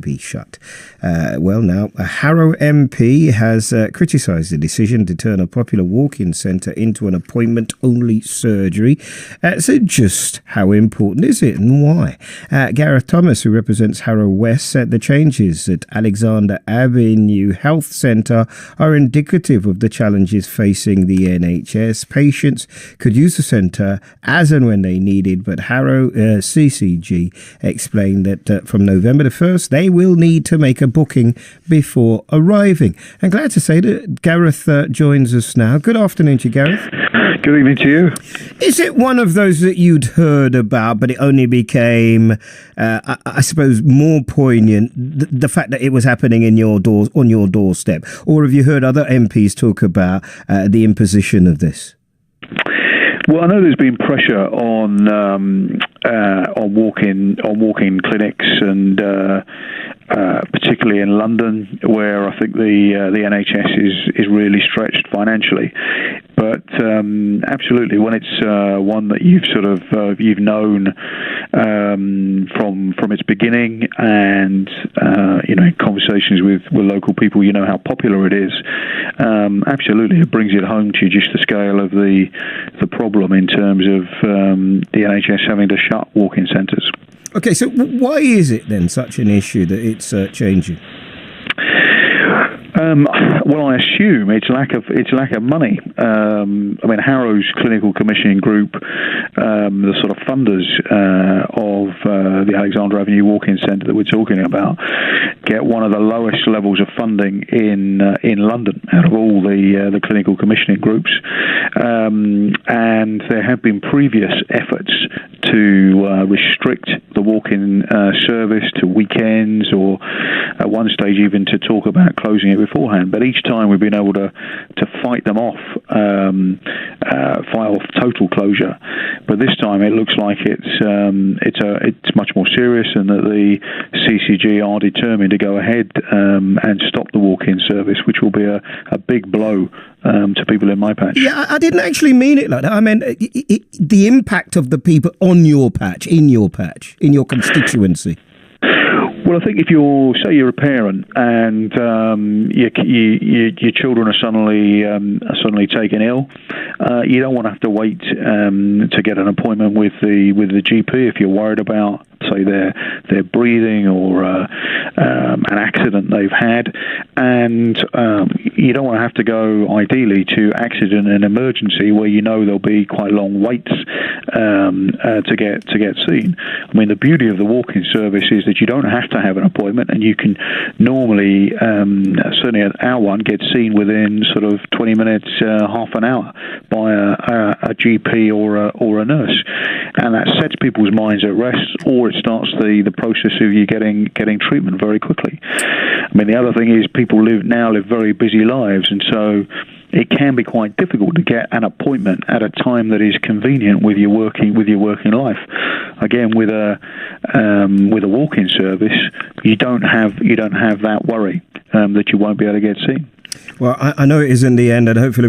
be shut. Now, a Harrow MP has criticised the decision to turn a popular walk-in centre into an appointment-only surgery. So just how important is it and why? Gareth Thomas, who represents Harrow West, said the changes at Alexandra Avenue Health Centre are indicative of the challenges facing the NHS. Patients could use the centre as and when they needed, but Harrow CCG explained that from November the 1st, they will need to make a booking before arriving. I'm glad to say that Gareth joins us now. Good afternoon to you, Gareth. Good evening to you. Is it one of those that you'd heard about, but it only became, I suppose, more poignant, the fact that it was happening on your doorstep? Or have you heard other MPs talk about the imposition of this? Well, I know there's been pressure on walk-in clinics, and particularly in London, where I think the NHS is really stretched financially. But absolutely, when it's one that you've known from its beginning, and in conversations with local people, you know how popular it is. Absolutely, it brings it home to you, just the scale of the problem in terms of the NHS having to shut walk-in centres. Okay, so why is it then such an issue that it's changing? Well, I assume it's lack of money. Harrow's clinical commissioning group, the sort of funders of the Alexandra Avenue walk-in centre that we're talking about, get one of the lowest levels of funding in London out of all the clinical commissioning groups, and there have been previous efforts to restrict the walk-in service to weekends, or at one stage even to talk about closing it beforehand. But each time we've been able to fight them off, fight off total closure. But this time it looks like it's much more serious, and that the CCG are determined to go ahead and stop the walk-in service, which will be a big blow to people in my patch. Yeah, I didn't actually mean it like that. I meant the impact of the people on your patch, in your constituency. Well, I think if you're a parent and your children are suddenly taken ill, you don't want to have to wait to get an appointment with the GP if you're worried about, say, their breathing or an accident they've had, and you don't want to have to go ideally to accident and emergency where you know there'll be quite long waits to get seen. I mean, the beauty of the walk-in service is that you don't have to have an appointment, and you can normally, certainly at our one, get seen within sort of 20 minutes, half an hour by a GP or a nurse, and that sets people's minds at rest, or it starts the process of you getting treatment very quickly. I mean, the other thing is people now live very busy lives, and so it can be quite difficult to get an appointment at a time that is convenient with your working life. Again, with a walk-in service, you don't have that worry that you won't be able to get seen. Well, I know it is in the end, and hopefully